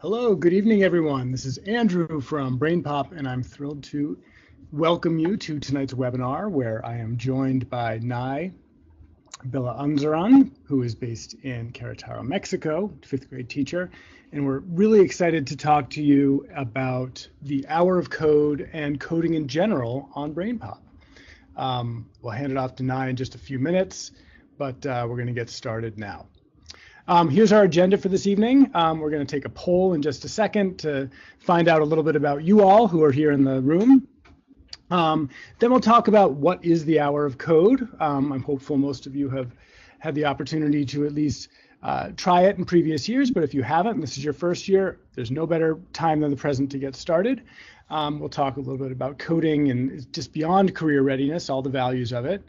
Hello, good evening, everyone. This is Andrew from BrainPOP, and I'm thrilled to welcome you to tonight's webinar, where I am joined by Nai Unzaran, who is based in Querétaro, Mexico, fifth grade teacher. And we're really excited to talk to you about the hour of code and coding in general on BrainPOP. We'll hand it off to Nai in just a few minutes, but we're going to get started now. Here's our agenda for this evening. We're going to take a poll in just a second to find out a little bit about you all who are here in the room. Then we'll talk about what is the hour of code. I'm hopeful most of you have had the opportunity to at least try it in previous years, but if you haven't, and this is your first year, there's no better time than the present to get started. We'll talk a little bit about coding and just beyond career readiness, all the values of it.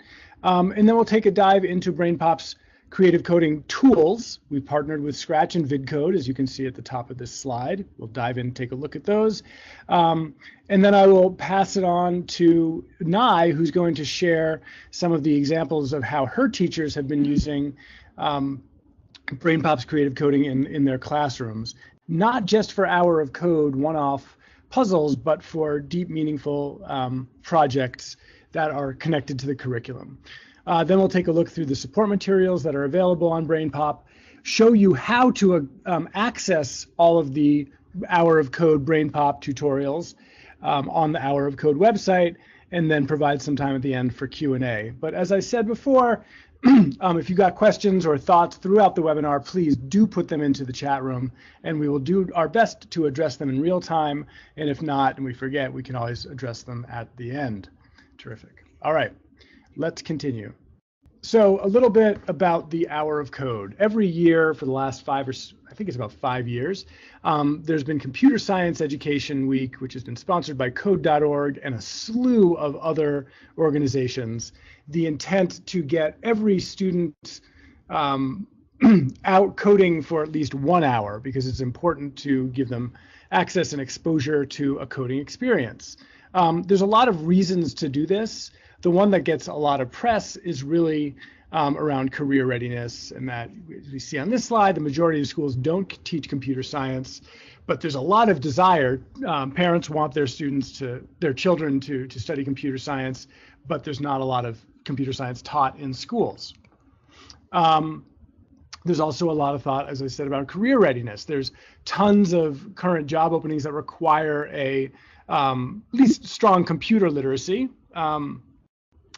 And then we'll take a dive into BrainPOP's creative coding tools. We've partnered with Scratch and VidCode, as you can see at the top of this slide. We'll dive in and take a look at those. And then I will pass it on to Nai, who's going to share some of the examples of how her teachers have been using BrainPOP's creative coding in their classrooms, not just for hour of code one-off puzzles, but for deep, meaningful projects that are connected to the curriculum. Then we'll take a look through the support materials that are available on BrainPOP, show you how to access all of the Hour of Code BrainPOP tutorials on the Hour of Code website, and then provide some time at the end for Q&A. But as I said before, if you've got questions or thoughts throughout the webinar, please do put them into the chat room, and we will do our best to address them in real time. And if not, and we forget, we can always address them at the end. Terrific. All right. Let's continue. So a little bit about the hour of code. Every year for the last I think it's about 5 years, there's been Computer Science Education Week, which has been sponsored by code.org and a slew of other organizations. The intent to get every student out coding for at least 1 hour, because it's important to give them access and exposure to a coding experience. There's a lot of reasons to do this. The one that gets a lot of press is really around career readiness, and that, as we see on this slide, the majority of schools don't teach computer science, but there's a lot of desire. Parents want their children to study computer science, but there's not a lot of computer science taught in schools. There's also a lot of thought, as I said, about career readiness. There's tons of current job openings that require at least strong computer literacy.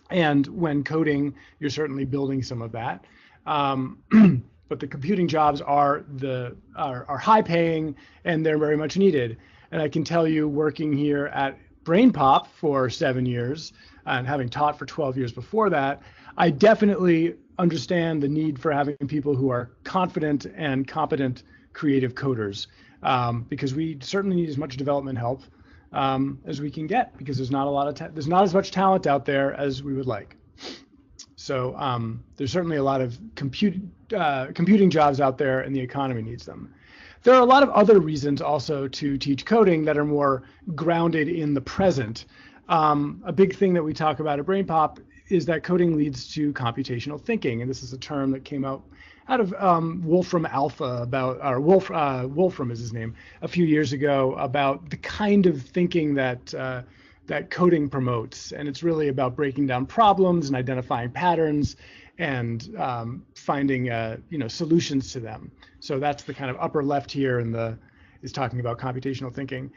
And when coding, you're certainly building some of that. But the computing jobs are high paying, and they're very much needed. And I can tell you, working here at BrainPOP for 7 years and having taught for 12 years before that, I definitely understand the need for having people who are confident and competent creative coders, because we certainly need as much development help as we can get, because there's not as much talent out there as we would like. So there's certainly a lot of computing jobs out there, and the economy needs them. There are a lot of other reasons also to teach coding that are more grounded in the present. A big thing that we talk about at BrainPOP is that coding leads to computational thinking, and this is a term that came out of Wolfram Alpha, Wolfram is his name, a few years ago, about the kind of thinking that coding promotes. And it's really about breaking down problems and identifying patterns and finding solutions to them. So that's the kind of upper left here is talking about computational thinking.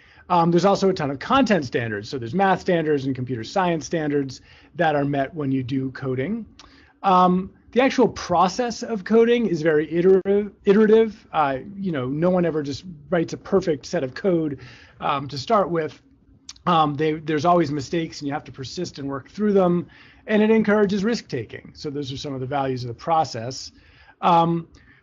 There's also a ton of content standards. So there's math standards and computer science standards that are met when you do coding. The actual process of coding is very iterative. No one ever just writes a perfect set of code to start with. There's always mistakes, and you have to persist and work through them, and it encourages risk-taking. So those are some of the values of the process.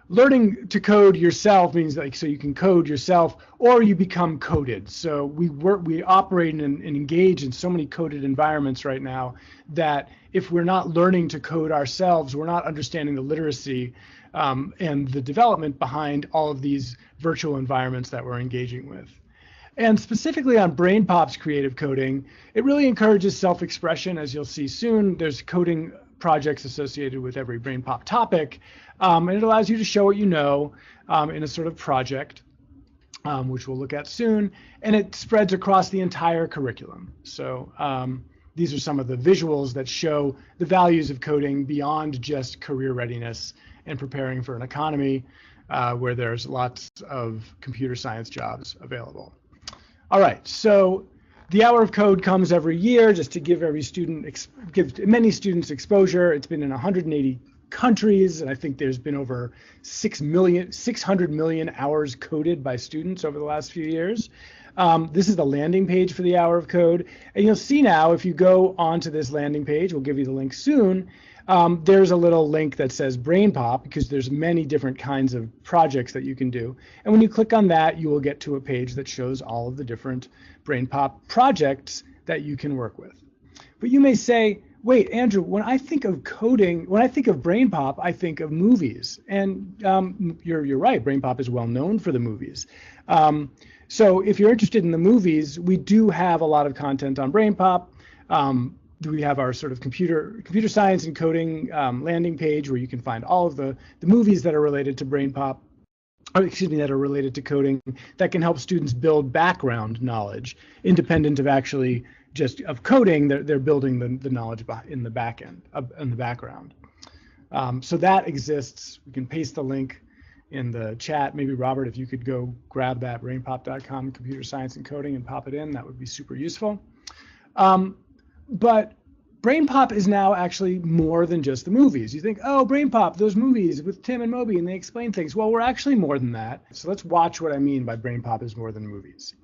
Learning to code yourself means so you can code yourself, or you become coded. So we operate and engage in so many coded environments right now that if we're not learning to code ourselves, we're not understanding the literacy and the development behind all of these virtual environments that we're engaging with. And specifically on BrainPOP's creative coding, it really encourages self-expression. As you'll see soon, there's coding projects associated with every BrainPOP topic, and it allows you to show what you know in a sort of project. which we'll look at soon, and it spreads across the entire curriculum. So these are some of the visuals that show the values of coding beyond just career readiness and preparing for an economy where there's lots of computer science jobs available. All right, so the Hour of Code comes every year just to give give many students exposure. It's been in 180 countries, and I think there's been over 600 million hours coded by students over the last few years. This is the landing page for the Hour of Code, and you'll see now if you go onto this landing page, we'll give you the link soon, there's a little link that says BrainPOP, because there's many different kinds of projects that you can do. And when you click on that, you will get to a page that shows all of the different BrainPOP projects that you can work with. But you may say, wait, Andrew, when I think of coding, when I think of BrainPOP, I think of movies. And you're right, BrainPOP is well known for the movies. So if you're interested in the movies, we do have a lot of content on BrainPOP. We have our sort of computer science and coding landing page where you can find all of the movies that are related to BrainPOP, or excuse me, that are related to coding, that can help students build background knowledge, independent of actually just of coding. They're building the knowledge in the back end, in the background. So that exists. We can paste the link in the chat. Maybe Robert, if you could go grab that brainpop.com computer science and coding and pop it in, that would be super useful. But BrainPOP is now actually more than just the movies. You think, oh, BrainPOP, those movies with Tim and Moby, and they explain things. Well, we're actually more than that. So let's watch what I mean by BrainPOP is more than movies.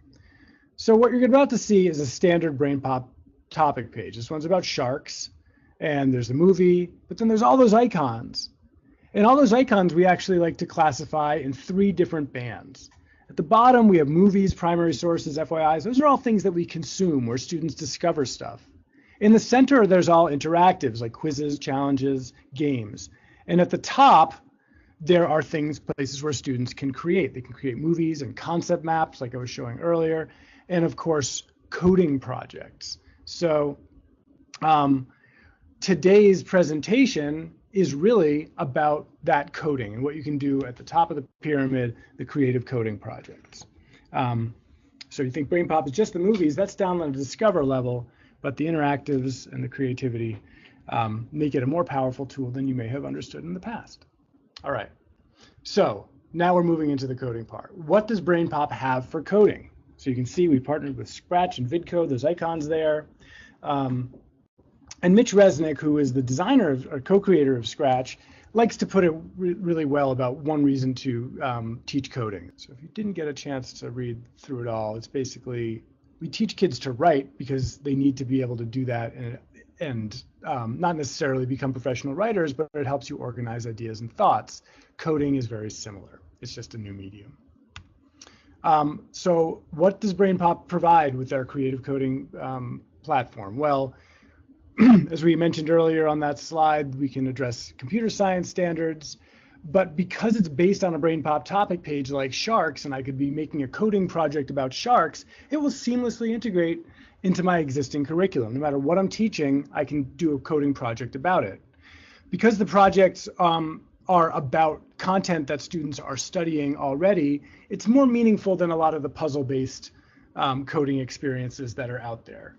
So what you're about to see is a standard BrainPOP topic page. This one's about sharks, and there's the movie, but then there's all those icons. And all those icons we actually like to classify in 3 different bands. At the bottom, we have movies, primary sources, FYIs. Those are all things that we consume, where students discover stuff. In the center, there's all interactives like quizzes, challenges, games. And at the top, there are places where students can create. They can create movies and concept maps like I was showing earlier, and of course, coding projects. So today's presentation is really about that coding and what you can do at the top of the pyramid, the creative coding projects. So you think BrainPOP is just the movies, that's down on the discover level, but the interactives and the creativity make it a more powerful tool than you may have understood in the past. All right, so now we're moving into the coding part. What does BrainPOP have for coding? So you can see we partnered with Scratch and VidCode, those icons there. And Mitch Resnick, who is the designer or co-creator of Scratch, likes to put it really well about one reason to teach coding. So if you didn't get a chance to read through it all, it's basically, we teach kids to write because they need to be able to do that and not necessarily become professional writers, but it helps you organize ideas and thoughts. Coding is very similar. It's just a new medium. So what does BrainPOP provide with their creative coding platform? Well, as we mentioned earlier on that slide, we can address computer science standards, but because it's based on a BrainPOP topic page like sharks, and I could be making a coding project about sharks, it will seamlessly integrate into my existing curriculum. No matter what I'm teaching, I can do a coding project about it. Because the projects are about content that students are studying already, it's more meaningful than a lot of the puzzle-based coding experiences that are out there.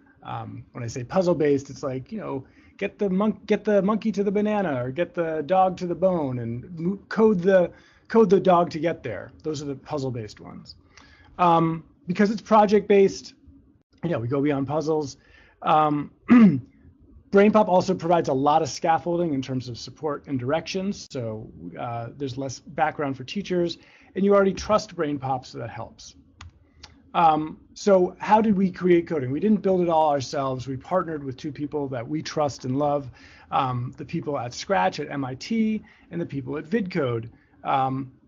When I say puzzle-based, it's like, you know, get the monkey to the banana, or get the dog to the bone, and code the dog to get there. Those are the puzzle-based ones. Because it's project-based, yeah, we go beyond puzzles. BrainPOP also provides a lot of scaffolding in terms of support and directions, so there's less background for teachers, and you already trust BrainPOP, so that helps. So how did we create coding? We didn't build it all ourselves. We partnered with 2 people that we trust and love, the people at Scratch at MIT and the people at VidCode,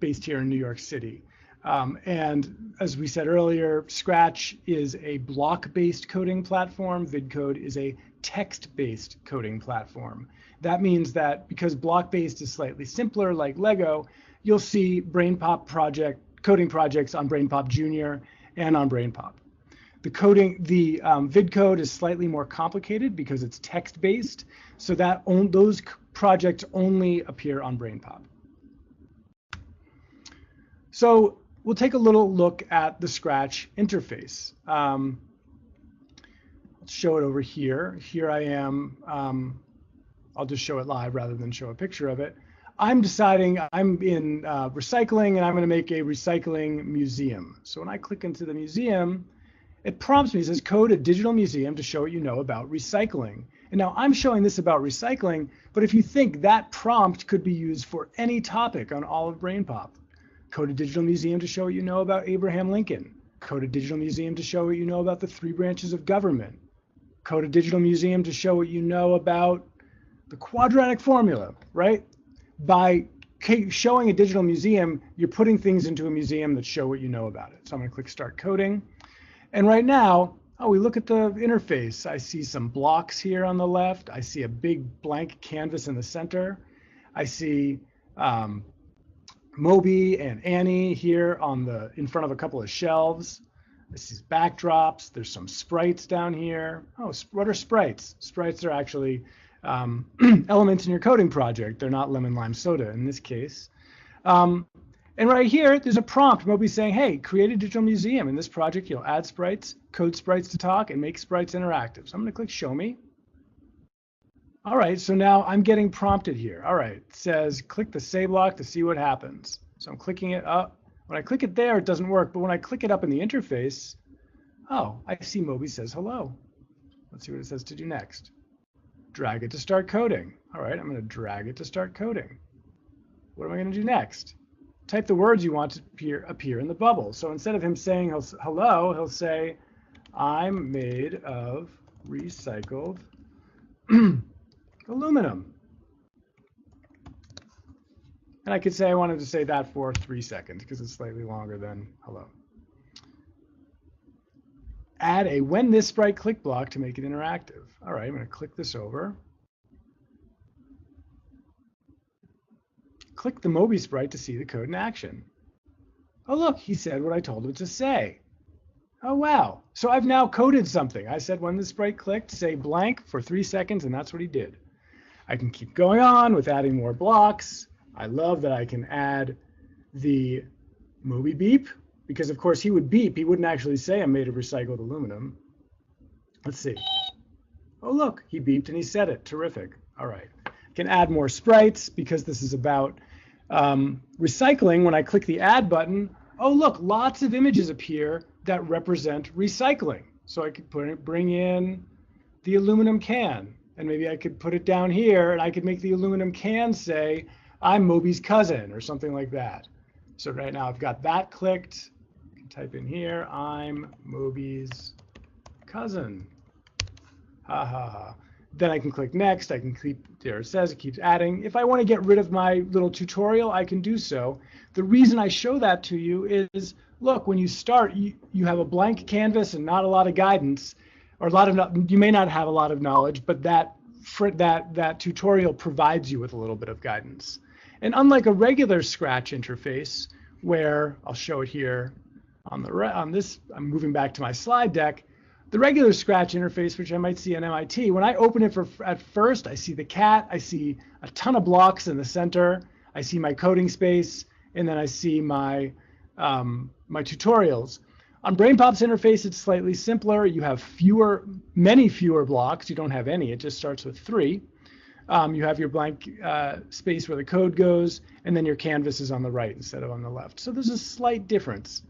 based here in New York City. And as we said earlier, Scratch is a block-based coding platform. VidCode is a text-based coding platform. That means that because block-based is slightly simpler, like Lego, you'll see BrainPOP coding projects on BrainPOP Junior and on BrainPOP. The VidCode is slightly more complicated because it's text-based, so that those projects only appear on BrainPOP. So we'll take a little look at the Scratch interface. Let's show it over here. Here I am. I'll just show it live rather than show a picture of it. I'm deciding I'm in recycling, and I'm going to make a recycling museum. So when I click into the museum, it prompts me, it says code a digital museum to show what you know about recycling. And now I'm showing this about recycling, but if you think that prompt could be used for any topic on all of BrainPOP, code a digital museum to show what you know about Abraham Lincoln, code a digital museum to show what you know about the 3 branches of government, code a digital museum to show what you know about the quadratic formula, right? By showing a digital museum, you're putting things into a museum that show what you know about it. So I'm going to click Start Coding. And right now, we look at the interface. I see some blocks here on the left. I see a big blank canvas in the center. I see Moby and Annie here in front of a couple of shelves. I see backdrops. There's some sprites down here. Oh, what are sprites? Sprites are actually elements in your coding project. They're not lemon lime soda in this case. And right here, there's a prompt. Moby's saying, hey, create a digital museum. In this project, you'll add sprites, code sprites to talk, and make sprites interactive. So I'm going to click Show Me. All right, so now I'm getting prompted here. All right, it says click the Say block to see what happens. So I'm clicking it up. When I click it there, it doesn't work. But when I click it up in the interface, I see Moby says hello. Let's see what it says to do next. Drag it to start coding. All right, I'm going to drag it to start coding. What am I going to do next? Type the words you want to appear in the bubble. So instead of him saying hello, he'll say, I'm made of recycled aluminum. And I could say I wanted to say that for 3 seconds because it's slightly longer than hello. Add a when this sprite click block to make it interactive. All right, I'm going to click this over. Click the Moby sprite to see the code in action. Oh, look, he said what I told him to say. Oh, wow. So I've now coded something. I said when the sprite clicked, say blank for 3 seconds, and that's what he did. I can keep going on with adding more blocks. I love that I can add the Moby beep, because of course he would beep. He wouldn't actually say I'm made of recycled aluminum. Let's see. Oh, look, he beeped and he said it. Terrific. All right. I can add more sprites because this is about recycling. When I click the add button, oh, look, lots of images appear that represent recycling. So I could bring in the aluminum can, and maybe I could put it down here, and I could make the aluminum can say, I'm Moby's cousin, or something like that. So right now I've got that clicked. I can type in here, I'm Moby's cousin. Ha ha ha. Then I can click next. I can keep, there it says, it keeps adding. If I want to get rid of my little tutorial, I can do so. The reason I show that to you is, look, when you start, you have a blank canvas and not a lot of guidance, or you may not have a lot of knowledge, but that tutorial provides you with a little bit of guidance. And unlike a regular Scratch interface, where I'll show it here on this, I'm moving back to my slide deck. The regular Scratch interface, which I might see on MIT, when I open it at first, I see the cat, I see a ton of blocks in the center, I see my coding space, and then I see my tutorials. On BrainPOP's interface, it's slightly simpler. You have many fewer blocks. You don't have any. It just starts with 3. You have your blank space where the code goes, and then your canvas is on the right instead of on the left. So there's a slight difference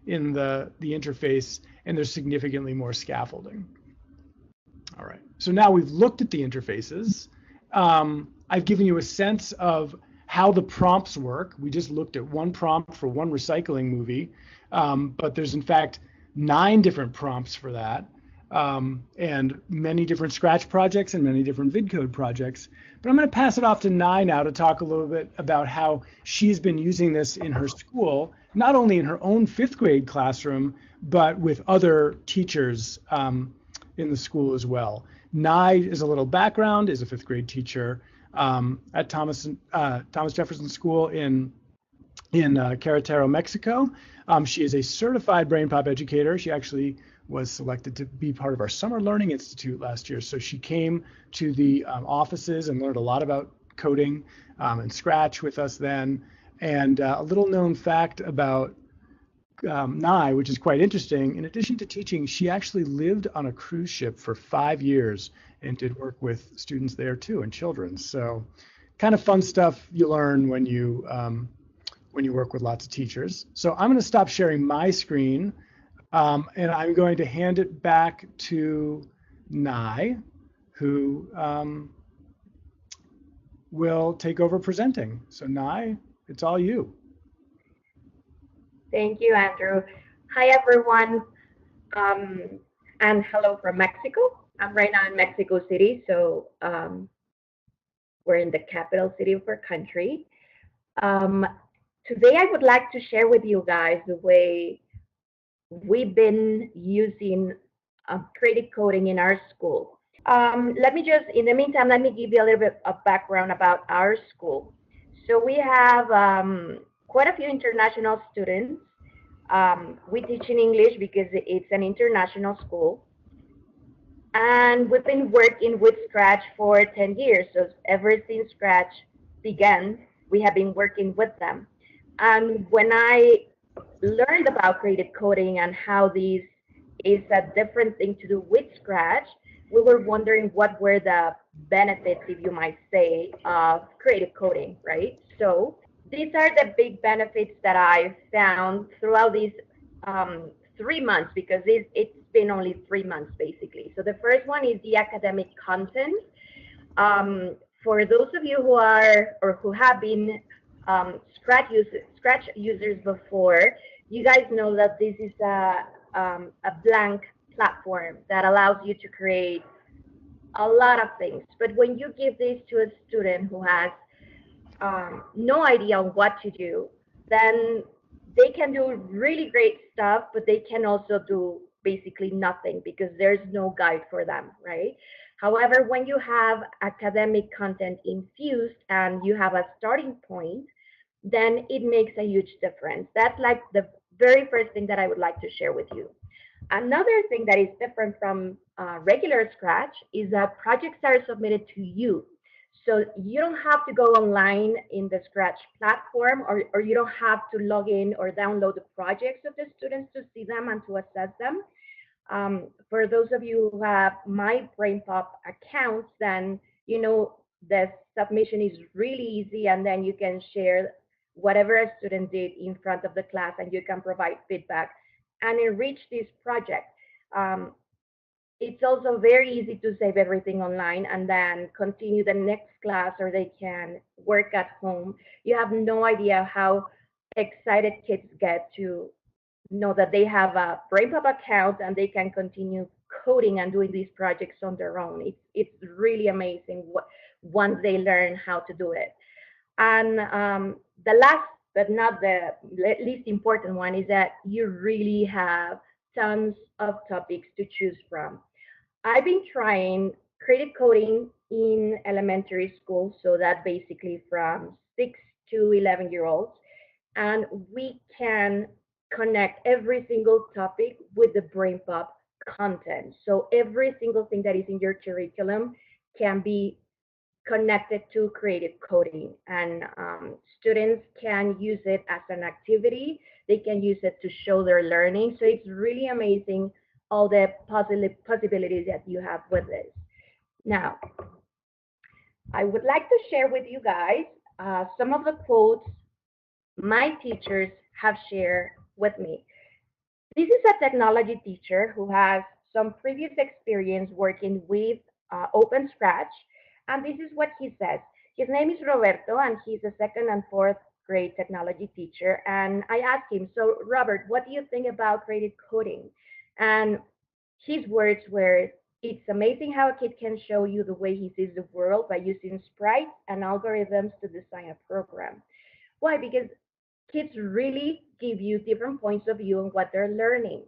in the interface, and there's significantly more scaffolding. All right, so now we've looked at the interfaces. I've given you a sense of how the prompts work. We just looked at one prompt for one recycling movie, but there's in fact 9 different prompts for that, and many different Scratch projects and many different VidCode projects. But I'm going to pass it off to Nai now to talk a little bit about how she's been using this in her school, not only in her own 5th grade classroom, but with other teachers in the school as well. Nai, is a little background, is a 5th grade teacher at Thomas Jefferson School in Querétaro, Mexico. She is a certified BrainPOP educator. She actually was selected to be part of our Summer Learning Institute last year. So she came to the offices and learned a lot about coding and Scratch with us then. And a little known fact about Nye, which is quite interesting. In addition to teaching, she actually lived on a cruise ship for 5 years and did work with students there too and children. So, kind of fun stuff you learn when you work with lots of teachers. So I'm going to stop sharing my screen, and I'm going to hand it back to Nye, who will take over presenting. So Nye, it's all you. Thank you, Andrew. Hi, everyone, um, and hello from Mexico. I'm right now in Mexico City, so we're in the capital city of our country. Um, Today, I would like to share with you guys the way we've been using creative coding in our school. Let me just, in the meantime, let me give you a little bit of background about our school. So we have quite a few international students. We teach in English because it's an international school. And we've been working with Scratch for 10 years. So ever since Scratch began, we have been working with them. And when I learned about creative coding and how this is a different thing to do with Scratch, we were wondering what were the benefits, if you might say, of creative coding, right? So these are the big benefits that I found throughout these 3 months, because it's been only 3 months basically. So the first one is the academic content. For those of you who are or who have been Scratch users before, you guys know that this is a blank platform that allows you to create a lot of things. But when you give this to a student who has no idea on what to do, then they can do really great stuff, but they can also do basically nothing because there's no guide for them, right? However, when you have academic content infused and you have a starting point, then it makes a huge difference. That's like the very first thing that I would like to share with you. Another thing that is different from regular Scratch is that projects are submitted to you. So you don't have to go online in the Scratch platform, or you don't have to log in or download the projects of the students to see them and to assess them. For those of you who have my BrainPOP accounts, then you know the submission is really easy, and then you can share whatever a student did in front of the class, and you can provide feedback and enrich this project. Um, it's also very easy to save everything online and then continue the next class, or they can work at home. You have no idea how excited kids get to know that they have a BrainPop account and they can continue coding and doing these projects on their own. It's really amazing once they learn how to do it. And the last but not the least important one is that you really have tons of topics to choose from. I've been trying creative coding in elementary school, so that basically from 6 to 11-year-olds, and we can connect every single topic with the BrainPop content. So every single thing that is in your curriculum can be connected to creative coding, and students can use it as an activity. They can use it to show their learning. So it's really amazing all the possibilities that you have with this. Now, I would like to share with you guys some of the quotes my teachers have shared with me. This is a technology teacher who has some previous experience working with Open Scratch, and this is what he says. His name is Roberto, and he's a second and fourth grade technology teacher. And I asked him, so Robert, what do you think about creative coding? And his words were, it's amazing how a kid can show you the way he sees the world by using sprites and algorithms to design a program. Why? Because kids really give you different points of view on what they're learning.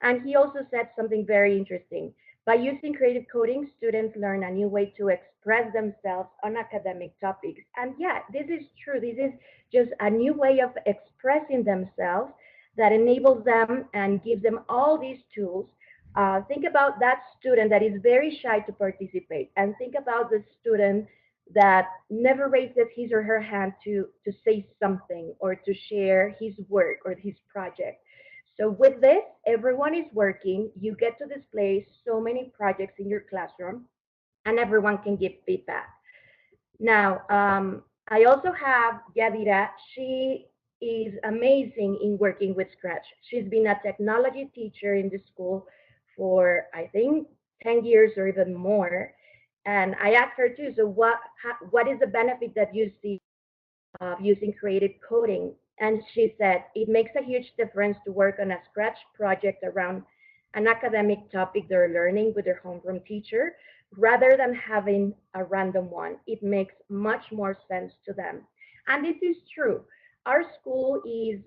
And he also said something very interesting. By using creative coding, students learn a new way to express themselves on academic topics. And yeah, this is true. This is just a new way of expressing themselves that enables them and gives them all these tools. Think about that student that is very shy to participate, and think about the student that never raises his or her hand to say something or to share his work or his project. So with this, everyone is working. You get to display so many projects in your classroom, and everyone can give feedback. Now, I also have Yadira. She is amazing in working with Scratch. She's been a technology teacher in the school for, I think, 10 years or even more. And I asked her too, so what is the benefit that you see of using creative coding? And she said, it makes a huge difference to work on a Scratch project around an academic topic they're learning with their homeroom teacher rather than having a random one. It makes much more sense to them. And this is true. Our school is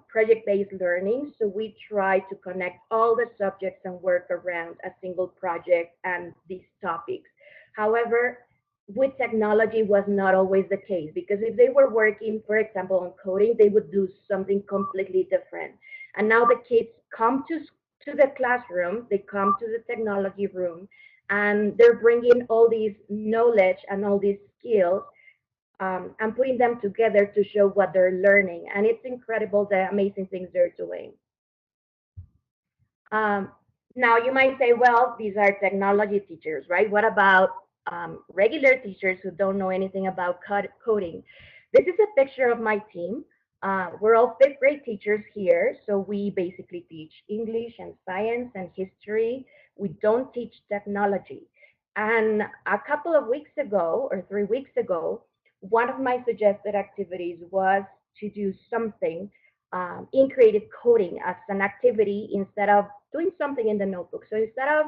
project-based learning, so we try to connect all the subjects and work around a single project and these topics. However, with technology was not always the case, because if they were working, for example, on coding, they would do something completely different. And now the kids come to the classroom, they come to the technology room, and they're bringing all these knowledge and all these skills, and putting them together to show what they're learning. And it's incredible the amazing things they're doing. Um, Now you might say, well, these are technology teachers, right? What about regular teachers who don't know anything about coding? This is a picture of my team. We're all fifth grade teachers here, so we basically teach English and science and history. We don't teach technology. And a couple of weeks ago, or 3 weeks ago, one of my suggested activities was to do something in creative coding as an activity instead of doing something in the notebook. So instead of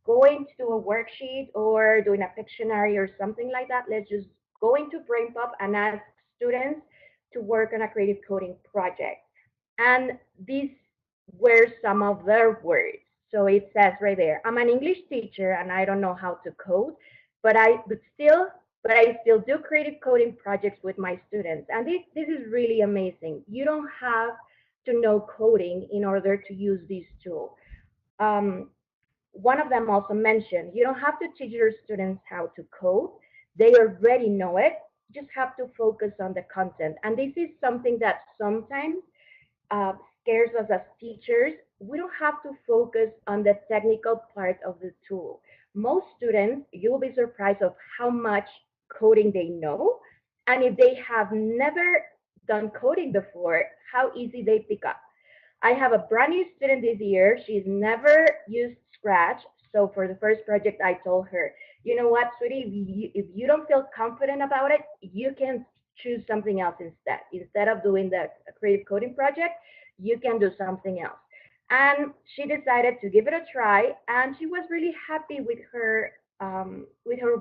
going to do a worksheet or doing a Pictionary or something like that, let's just go into BrainPOP and ask students to work on a creative coding project. And these were some of their words. So it says right there, I'm an English teacher and I don't know how to code, but I still do creative coding projects with my students. And this is really amazing. You don't have to know coding in order to use these tools. Um, One of them also mentioned, you don't have to teach your students how to code. They already know it. You just have to focus on the content. And this is something that sometimes uh, scares us as teachers. We don't have to focus on the technical part of the tool. Most students, you'll be surprised of how much coding they know. And if they have never done coding before, how easy they pick up. I have a brand new student this year. She's never used Scratch. So for the first project, I told her, you know what, sweetie, if you don't feel confident about it, you can choose something else instead. Instead of doing the creative coding project, you can do something else. And she decided to give it a try, and she was really happy with her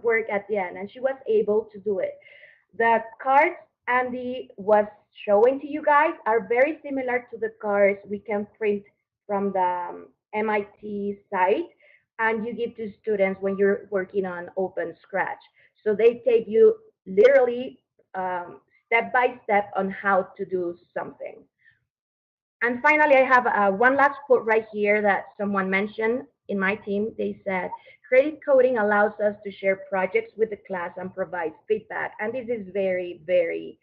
work at the end, and she was able to do it. The cards Andy was showing to you guys are very similar to the cards we can print from the MIT site and you give to students when you're working on Open Scratch. So they take you literally step by step on how to do something. And finally, I have one last quote right here that someone mentioned in my team. They said, creative coding allows us to share projects with the class and provide feedback. And this is very, very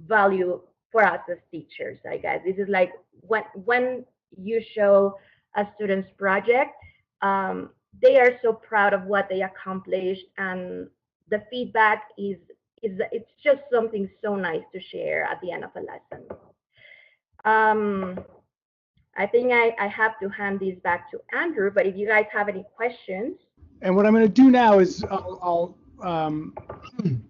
value for us as teachers, I guess. This is like when you show a student's project, they are so proud of what they accomplished, and the feedback is it's just something so nice to share at the end of a lesson. Um, I think I have to hand this back to Andrew, but if you guys have any questions. And what I'm going to do now is I'm going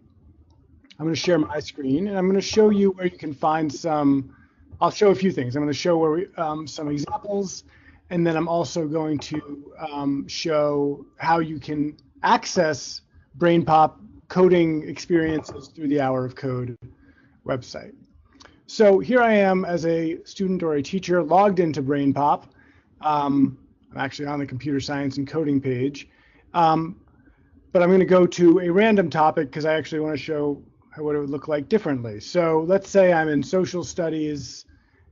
to share my screen, and I'm going to show you where you can find some. I'll show a few things. I'm going to show where some examples, and then I'm also going to show how you can access BrainPOP coding experiences through the Hour of Code website. So here I am as a student or a teacher logged into BrainPOP. I'm actually on the computer science and coding page. But I'm going to go to a random topic because I actually want to show what it would look like differently. So let's say I'm in social studies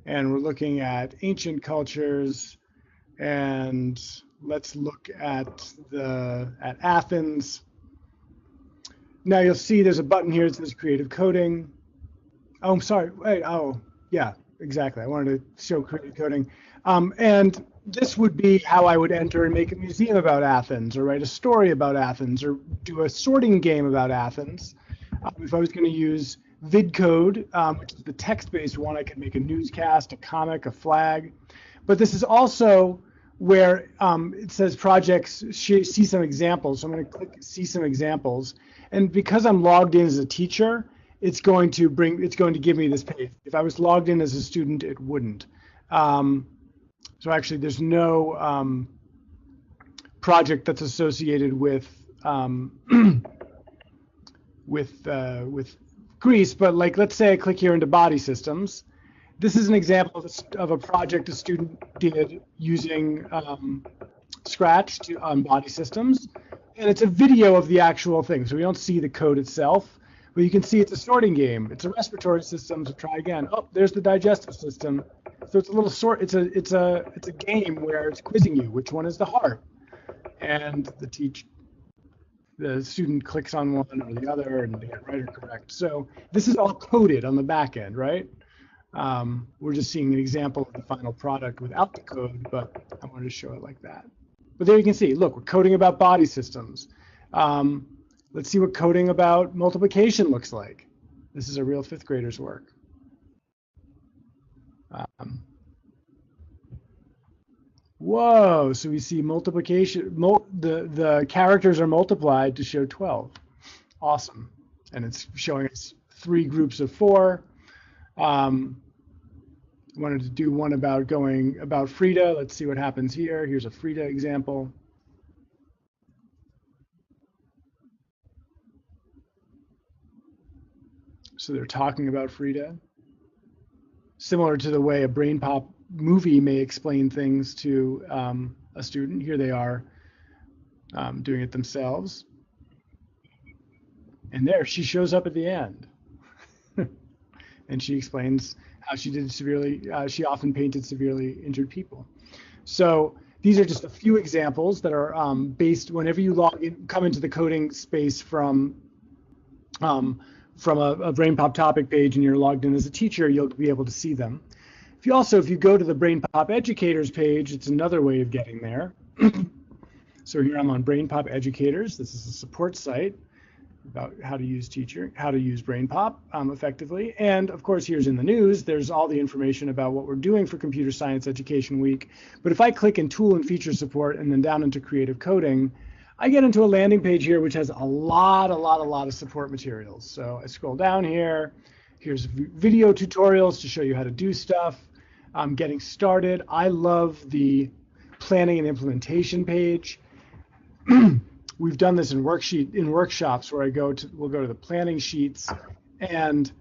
and we're looking at ancient cultures, and let's look at Athens. Now you'll see there's a button here that says creative coding. Oh, I'm sorry. Wait. Oh, yeah, exactly. I wanted to show creative coding. And this would be how I would enter and make a museum about Athens, or write a story about Athens, or do a sorting game about Athens. If I was going to use VidCode, which is the text-based one, I could make a newscast, a comic, a flag. But this is also where it says projects, see some examples. So I'm going to click see some examples. And because I'm logged in as a teacher, it's going to give me this page. If I was logged in as a student, it wouldn't. So actually, there's no project that's associated with with Greece. But like, let's say I click here into body systems. This is an example of a project a student did using Scratch on body systems, and it's a video of the actual thing. So we don't see the code itself, but you can see it's a sorting game. It's a respiratory system. So try again. Oh, there's the digestive system. So it's a little it's a game where it's quizzing you. Which one is the heart? And the student clicks on one or the other, and they get right or correct. So this is all coded on the back end, right? We're just seeing an example of the final product without the code, but I wanted to show it like that. But there you can see, look, we're coding about body systems. Let's see what coding about multiplication looks like. This is a real fifth grader's work. Whoa, so we see multiplication, the characters are multiplied to show 12. Awesome. And it's showing us 3 groups of 4. Wanted to do one about Frida. Let's see what happens here. Here's a Frida example. So they're talking about Frida. Similar to the way a BrainPOP movie may explain things to a student. Here they are doing it themselves. And there, she shows up at the end. And she explains how she did she often painted severely injured people. So these are just a few examples that are based whenever you come into the coding space from a BrainPOP topic page and you're logged in as a teacher, you'll be able to see them. If you go to the BrainPOP Educators page, it's another way of getting there. So here I'm on BrainPOP Educators. This is a support site about how to use BrainPOP effectively. And of course, here's in the news, there's all the information about what we're doing for Computer Science Education Week. But if I click in Tool and Feature Support and then down into Creative Coding, I get into a landing page here which has a lot of support materials. So I scroll down here. Here's video tutorials to show you how to do stuff. Getting started. I love the planning and implementation page. We've done this in workshops where we'll go to the planning sheets, and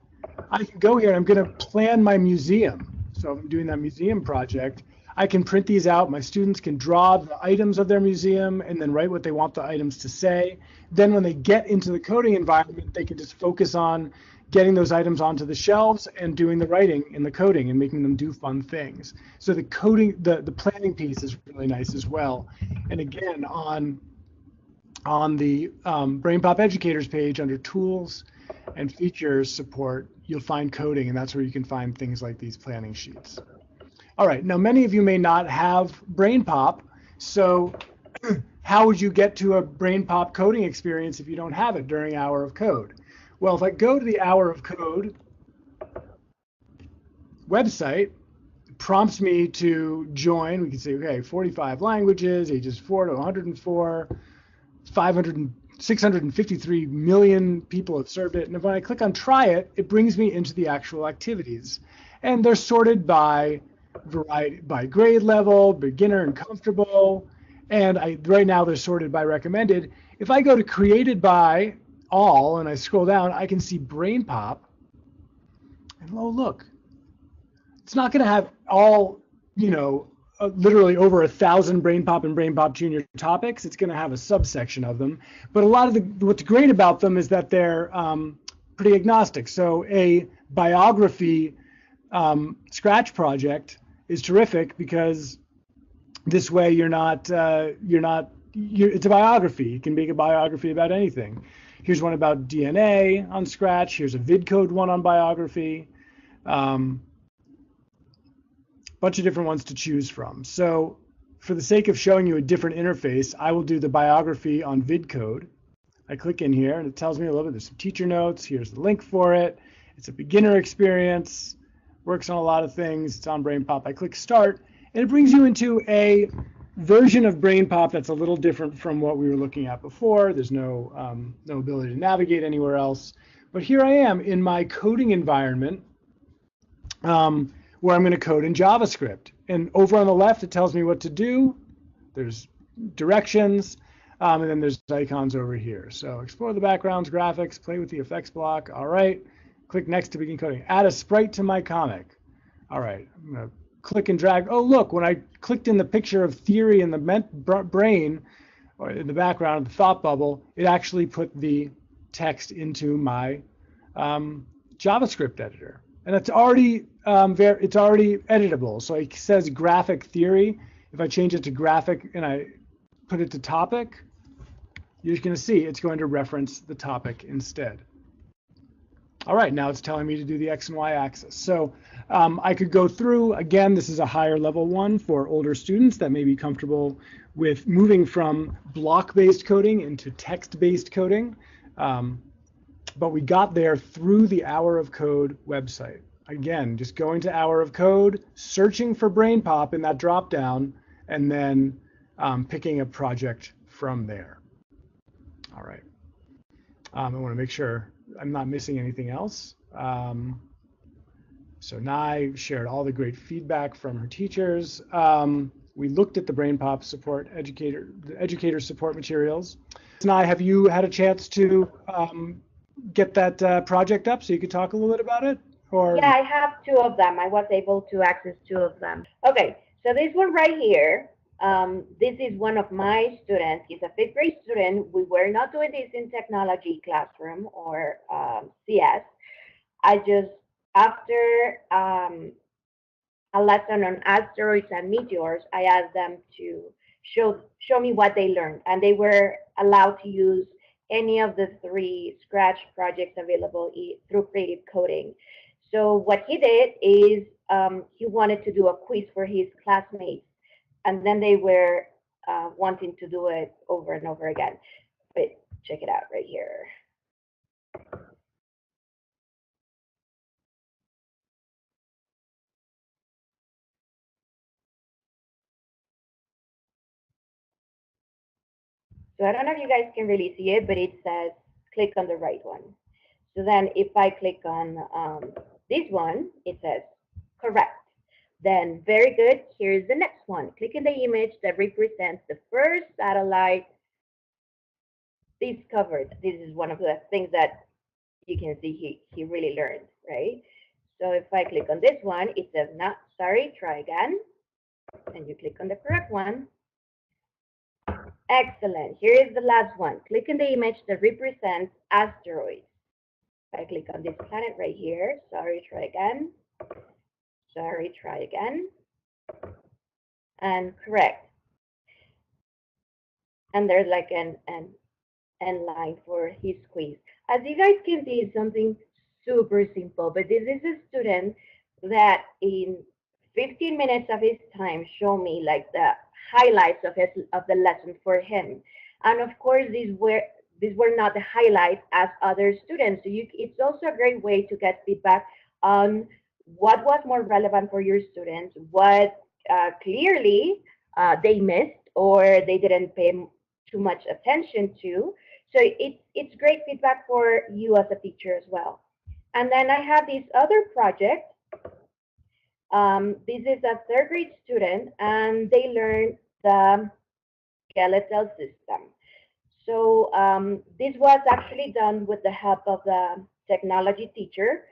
I can go here and I'm going to plan my museum. So if I'm doing that museum project, I can print these out. My students can draw the items of their museum and then write what they want the items to say. Then when they get into the coding environment, they can just focus on getting those items onto the shelves and doing the writing in the coding and making them do fun things. So the coding, the planning piece is really nice as well. And again, on the BrainPOP Educators page under Tools and Features Support, you'll find coding, and that's where you can find things like these planning sheets. All right, now many of you may not have BrainPOP, so how would you get to a BrainPOP coding experience if you don't have it during Hour of Code? Well, if I go to the Hour of Code website, it prompts me to join. We can say, okay, 45 languages, ages 4 to 104, 653 million people have served it. And when I click on try it, it brings me into the actual activities. And they're sorted by grade level, beginner and comfortable. And right now they're sorted by recommended. If I go to created by all and I scroll down, I can see BrainPOP. And oh, look, it's not going to have all, literally over 1,000 BrainPOP and BrainPOP Junior topics. It's going to have a subsection of them. But a lot of what's great about them is that they're pretty agnostic. So a biography Scratch project is terrific because this way it's a biography. You can make a biography about anything. Here's one about DNA on Scratch. Here's a VidCode one on biography. bunch of different ones to choose from. So for the sake of showing you a different interface, I will do the biography on VidCode. I click in here and it tells me a little bit. There's some teacher notes. Here's the link for it. It's a beginner experience. Works on a lot of things. It's on BrainPOP. I click start and it brings you into a version of BrainPOP that's a little different from what we were looking at before. There's no ability to navigate anywhere else. But here I am in my coding environment where I'm going to code in JavaScript. And over on the left, it tells me what to do. There's directions, and then there's icons over here. So explore the backgrounds, graphics, play with the effects block. All right. Click next to begin coding. Add a sprite to my comic. All right. I'm going to click and drag. Oh, look, when I clicked in the picture of theory in the brain, or in the background of the thought bubble, it actually put the text into my JavaScript editor. And it's already editable. So it says graphic theory. If I change it to graphic and I put it to topic, you're going to see it's going to reference the topic instead. All right, now it's telling me to do the X and Y axis. So I could go through, again, this is a higher level one for older students that may be comfortable with moving from block-based coding into text-based coding. But we got there through the Hour of Code website. Again, just going to Hour of Code, searching for BrainPOP in that dropdown, and then picking a project from there. All right. I want to make sure I'm not missing anything else. So Nye shared all the great feedback from her teachers. We looked at the BrainPOP support educator support materials. Nye, have you had a chance to get that project up so you could talk a little bit about it? Or yeah, I have two of them. I was able to access two of them. Okay, so this one right here, this is one of my students. He's a fifth grade student. We were not doing this in technology classroom or CS. I just, after a lesson on asteroids and meteors, I asked them to show me what they learned, and they were allowed to use any of the 3 Scratch projects available through Creative Coding. So what he did is he wanted to do a quiz for his classmates, and then they were wanting to do it over and over again. But check it out right here. So I don't know if you guys can really see it, but it says click on the right one. So then if I click on this one, it says correct. Then very good, here's the next one. Click in the image that represents the first satellite discovered. This is one of the things that you can see he really learned, right? So if I click on this one, it says, no, sorry, try again. And you click on the correct one. Excellent. Here is the last one. Click in the image that represents asteroids. If I click on this planet right here, sorry, try again. Sorry, try again. And correct. And there's like an end line for his quiz. As you guys can see, it's something super simple, but this is a student that in 15 minutes of his time showed me like the highlights of the lesson for him. And of course, these were not the highlights as other students. So it's also a great way to get feedback on what was more relevant for your students, what clearly they missed or they didn't pay too much attention to. So it's great feedback for you as a teacher as well. And then I have this other project. This is a 3rd grade student, and they learned the skeletal system. So this was actually done with the help of the technology teacher.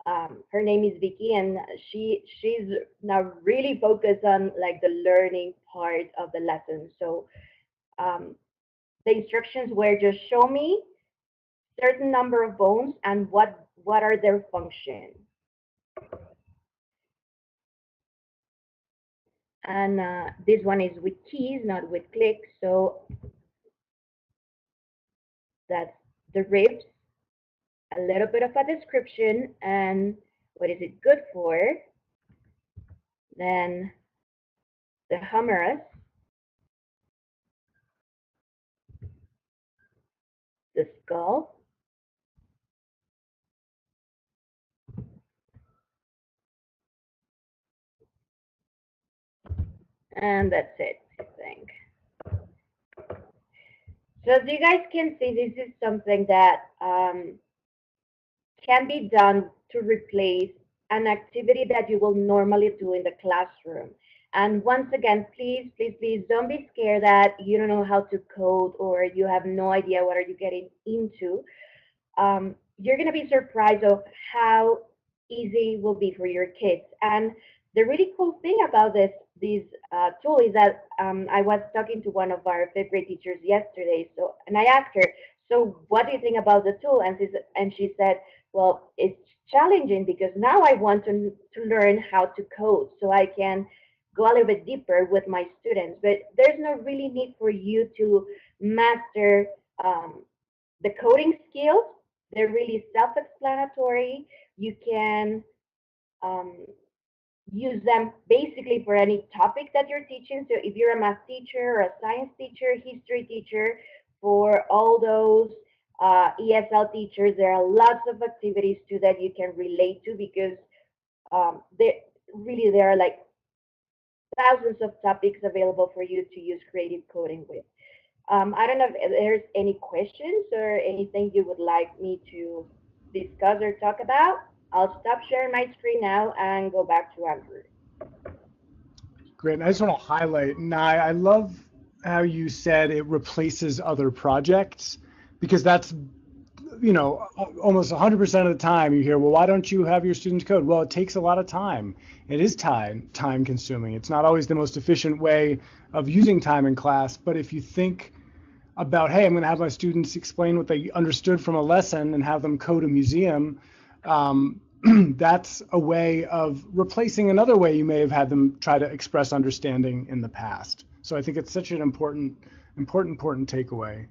Her name is Vicky, and she's now really focused on like the learning part of the lesson. So the instructions were just show me certain number of bones and what are their functions. And this one is with keys, not with clicks. So that's the ribs, a little bit of a description, and what is it good for. then the humerus, the skull, and that's it, I think. So as you guys can see, this is something that can be done to replace an activity that you will normally do in the classroom. And once again, please, please, please don't be scared that you don't know how to code or you have no idea what are you getting into. You're going to be surprised of how easy it will be for your kids. And the really cool thing about this tool is that I was talking to one of our fifth grade teachers yesterday. And I asked her, so what do you think about the tool? And she said, well, it's challenging because now I want to learn how to code so I can go a little bit deeper with my students. But there's no really need for you to master the coding skills. They're really self-explanatory. You can use them basically for any topic that you're teaching. So if you're a math teacher or a science teacher, history teacher, for all those ESL teachers, there are lots of activities too that you can relate to because there are like thousands of topics available for you to use creative coding with. I don't know if there's any questions or anything you would like me to discuss or talk about. I'll stop sharing my screen now and go back to Andrew. Great. And I just want to highlight, Nye, I love how you said it replaces other projects, because that's, you know, almost 100% of the time you hear, well, why don't you have your students code? Well, it takes a lot of time. It is time consuming. It's not always the most efficient way of using time in class, but if you think about, hey, I'm going to have my students explain what they understood from a lesson and have them code a museum, that's a way of replacing another way you may have had them try to express understanding in the past. So I think it's such an important takeaway.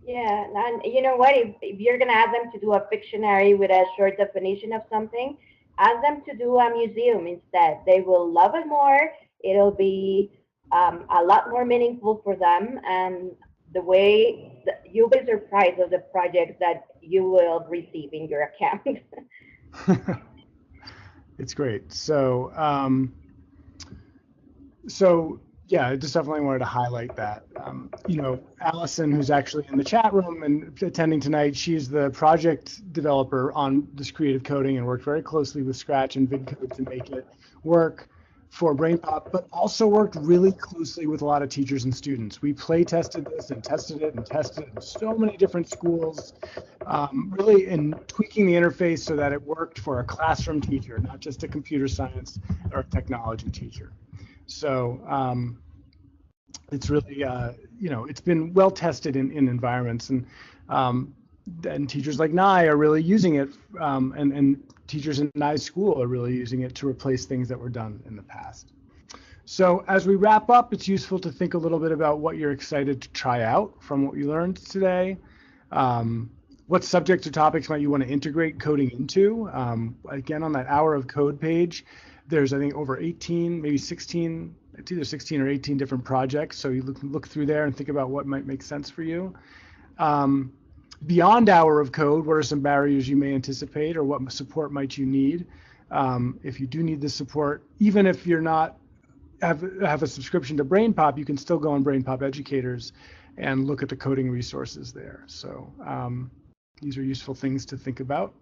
Yeah, and you know what? If you're going to ask them to do a Pictionary with a short definition of something, ask them to do a museum instead. They will love it more. It'll be a lot more meaningful for them, and you'll be surprised of the projects that you will receive in your account. It's great. So yeah, I just definitely wanted to highlight that. You know, Allison, who's actually in the chat room and attending tonight, she's the project developer on this creative coding and worked very closely with Scratch and VidCode to make it work for BrainPOP, but also worked really closely with a lot of teachers and students. We play tested this and tested it in so many different schools, really in tweaking the interface so that it worked for a classroom teacher, not just a computer science or technology teacher. So it's really, you know, it's been well tested in environments, and teachers like Nye are really using it, and teachers in Nye's school are really using it to replace things that were done in the past. So as we wrap up, it's useful to think a little bit about what you're excited to try out from what you learned today. What subjects or topics might you want to integrate coding into? Again, on that Hour of Code page, there's, I think, over 18, maybe 16, it's either 16 or 18 different projects. So you look through there and think about what might make sense for you. Beyond Hour of Code, what are some barriers you may anticipate, or what support might you need? If you do need the support, even if you're not have a subscription to BrainPOP, you can still go on BrainPOP Educators and look at the coding resources there. So these are useful things to think about.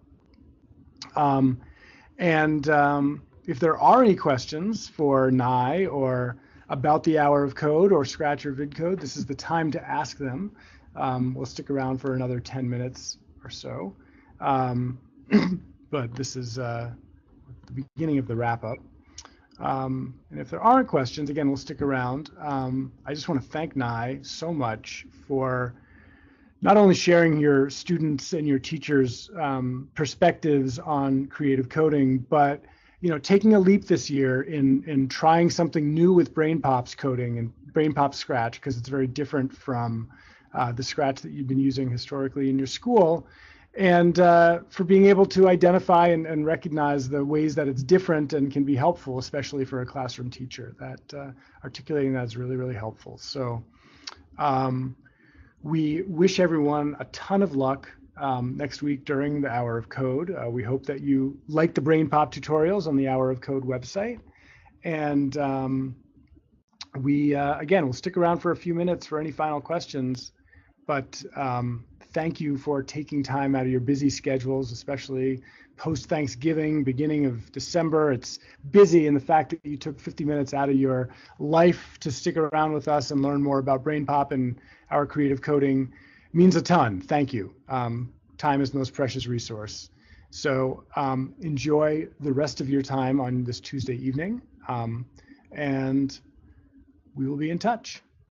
If there are any questions for Nye or about the Hour of Code or Scratch or VidCode, this is the time to ask them. We'll stick around for another 10 minutes or so. But this is the beginning of the wrap up. And if there aren't questions, again, we'll stick around. I just want to thank Nye so much for not only sharing your students and your teachers' perspectives on creative coding, but taking a leap this year in trying something new with BrainPOP's coding and BrainPOP Scratch, because it's very different from the Scratch that you've been using historically in your school, and for being able to identify and recognize the ways that it's different and can be helpful, especially for a classroom teacher. That articulating that is really, really helpful. So we wish everyone a ton of luck next week during the Hour of Code. We hope that you like the BrainPOP tutorials on the Hour of Code website. And again, we'll stick around for a few minutes for any final questions. But thank you for taking time out of your busy schedules, especially post-Thanksgiving, beginning of December. It's busy, and the fact that you took 50 minutes out of your life to stick around with us and learn more about BrainPOP and our creative coding means a ton. Thank you. Time is the most precious resource. So enjoy the rest of your time on this Tuesday evening, and we will be in touch.